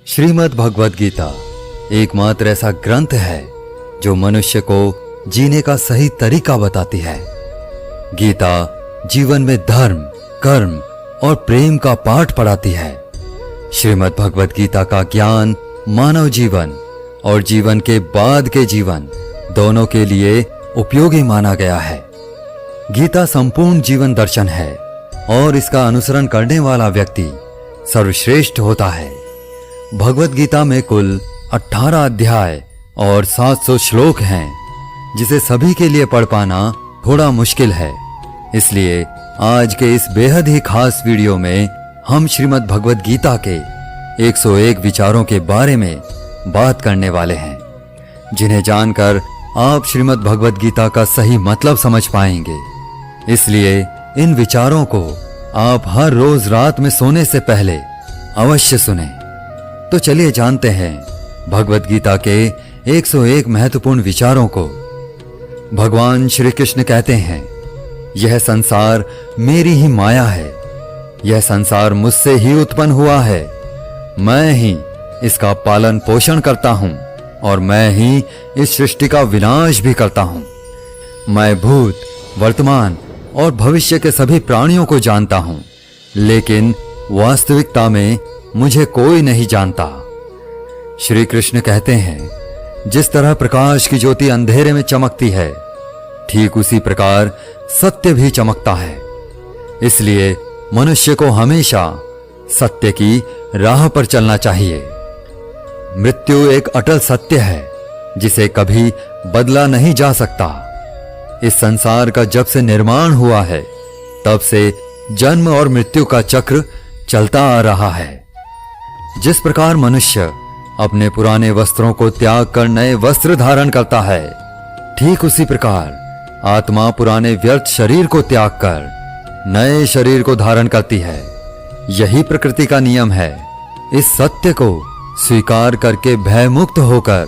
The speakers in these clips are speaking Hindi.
श्रीमद् भगवद गीता एकमात्र ऐसा ग्रंथ है जो मनुष्य को जीने का सही तरीका बताती है। गीता जीवन में धर्म, कर्म और प्रेम का पाठ पढ़ाती है। श्रीमद् भगवद गीता का ज्ञान मानव जीवन और जीवन के बाद के जीवन दोनों के लिए उपयोगी माना गया है। गीता संपूर्ण जीवन दर्शन है और इसका अनुसरण करने वाला व्यक्ति सर्वश्रेष्ठ होता है। भगवद गीता में कुल 18 अध्याय और 700 श्लोक हैं, जिसे सभी के लिए पढ़ पाना थोड़ा मुश्किल है। इसलिए आज के इस बेहद ही खास वीडियो में हम श्रीमद् भगवद गीता के 101 विचारों के बारे में बात करने वाले हैं, जिन्हें जानकर आप श्रीमद् भगवद गीता का सही मतलब समझ पाएंगे। इसलिए इन विचारों को आप हर रोज रात में सोने से पहले अवश्य सुनें। तो चलिए जानते हैं भगवद गीता के 101 महत्वपूर्ण विचारों को। भगवान श्री कृष्ण कहते हैं, यह संसार मेरी ही माया है। यह संसार मुझसे ही उत्पन्न हुआ है। मैं ही इसका पालन पोषण करता हूं और मैं ही इस सृष्टि का विनाश भी करता हूं। मैं भूत, वर्तमान और भविष्य के सभी प्राणियों को जानता हूं, लेकिन वास्तविकता में मुझे कोई नहीं जानता। श्री कृष्ण कहते हैं, जिस तरह प्रकाश की ज्योति अंधेरे में चमकती है, ठीक उसी प्रकार सत्य भी चमकता है। इसलिए मनुष्य को हमेशा सत्य की राह पर चलना चाहिए। मृत्यु एक अटल सत्य है, जिसे कभी बदला नहीं जा सकता। इस संसार का जब से निर्माण हुआ है, तब से जन्म और मृत्यु का चक्र चलता आ रहा है। जिस प्रकार मनुष्य अपने पुराने वस्त्रों को त्याग कर नए वस्त्र धारण करता है, ठीक उसी प्रकार आत्मा पुराने व्यर्थ शरीर को त्याग कर नए शरीर को धारण करती है। यही प्रकृति का नियम है। इस सत्य को स्वीकार करके भयमुक्त होकर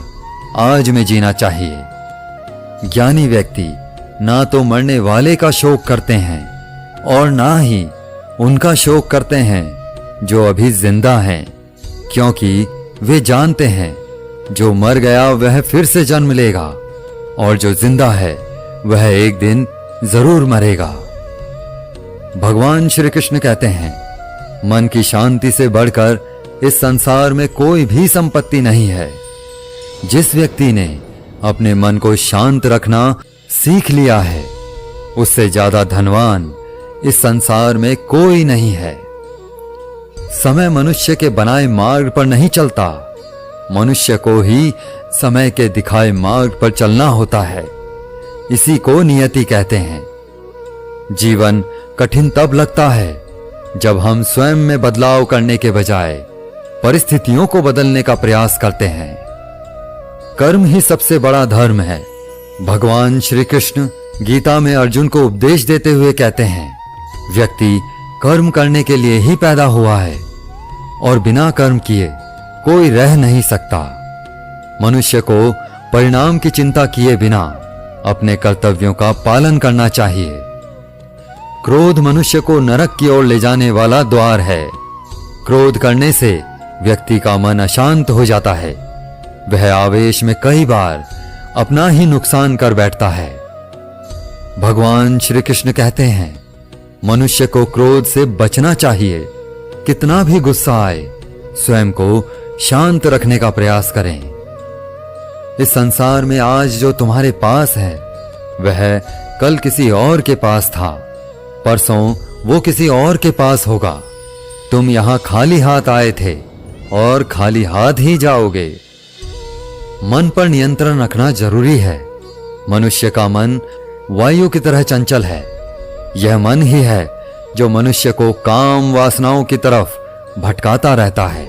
आज में जीना चाहिए। ज्ञानी व्यक्ति ना तो मरने वाले का शोक करते हैं और ना ही उनका शोक करते हैं जो अभी जिंदा हैं, क्योंकि वे जानते हैं जो मर गया वह फिर से जन्म लेगा और जो जिंदा है वह एक दिन जरूर मरेगा। भगवान श्री कृष्ण कहते हैं, मन की शांति से बढ़कर इस संसार में कोई भी संपत्ति नहीं है। जिस व्यक्ति ने अपने मन को शांत रखना सीख लिया है, उससे ज्यादा धनवान इस संसार में कोई नहीं है। समय मनुष्य के बनाए मार्ग पर नहीं चलता, मनुष्य को ही समय के दिखाए मार्ग पर चलना होता है। इसी को नियति कहते हैं। जीवन कठिन तब लगता है जब हम स्वयं में बदलाव करने के बजाय परिस्थितियों को बदलने का प्रयास करते हैं। कर्म ही सबसे बड़ा धर्म है। भगवान श्री कृष्ण गीता में अर्जुन को उपदेश देते हुए कहते हैं, व्यक्ति कर्म करने के लिए ही पैदा हुआ है और बिना कर्म किए कोई रह नहीं सकता। मनुष्य को परिणाम की चिंता किए बिना अपने कर्तव्यों का पालन करना चाहिए। क्रोध मनुष्य को नरक की ओर ले जाने वाला द्वार है। क्रोध करने से व्यक्ति का मन अशांत हो जाता है। वह आवेश में कई बार अपना ही नुकसान कर बैठता है। भगवान श्री कृष्ण कहते हैं, मनुष्य को क्रोध से बचना चाहिए। कितना भी गुस्सा आए, स्वयं को शांत रखने का प्रयास करें। इस संसार में आज जो तुम्हारे पास है, वह कल किसी और के पास था, परसों वो किसी और के पास होगा। तुम यहां खाली हाथ आए थे और खाली हाथ ही जाओगे। मन पर नियंत्रण रखना जरूरी है। मनुष्य का मन वायु की तरह चंचल है। यह मन ही है जो मनुष्य को काम वासनाओं की तरफ भटकाता रहता है।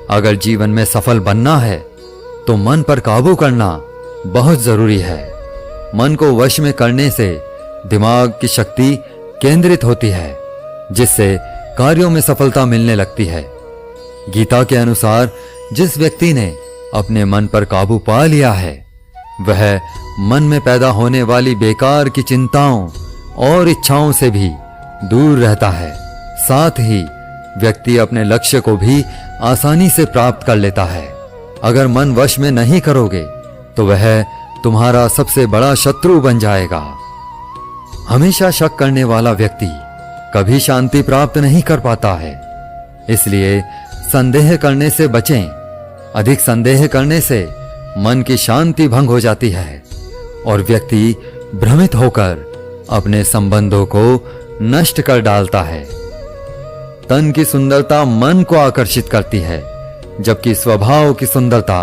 अगर जीवन में सफल बनना है तो मन पर काबू करना बहुत जरूरी है। मन को वश में करने से दिमाग की शक्ति केंद्रित होती है, जिससे कार्यों में सफलता मिलने लगती है। गीता के अनुसार जिस व्यक्ति ने अपने मन पर काबू पा लिया है, वह मन में पैदा होने वाली बेकार की चिंताओं और इच्छाओं से भी दूर रहता है। साथ ही व्यक्ति अपने लक्ष्य को भी आसानी से प्राप्त कर लेता है। अगर मन वश में नहीं करोगे तो वह तुम्हारा सबसे बड़ा शत्रु बन जाएगा। हमेशा शक करने वाला व्यक्ति कभी शांति प्राप्त नहीं कर पाता है। इसलिए संदेह करने से बचें। अधिक संदेह करने से मन की शांति भंग हो जाती है और व्यक्ति भ्रमित होकर अपने संबंधों को नष्ट कर डालता है। तन की सुंदरता मन को आकर्षित करती है, जबकि स्वभाव की सुंदरता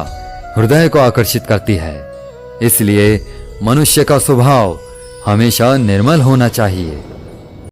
हृदय को आकर्षित करती है। इसलिए मनुष्य का स्वभाव हमेशा निर्मल होना चाहिए।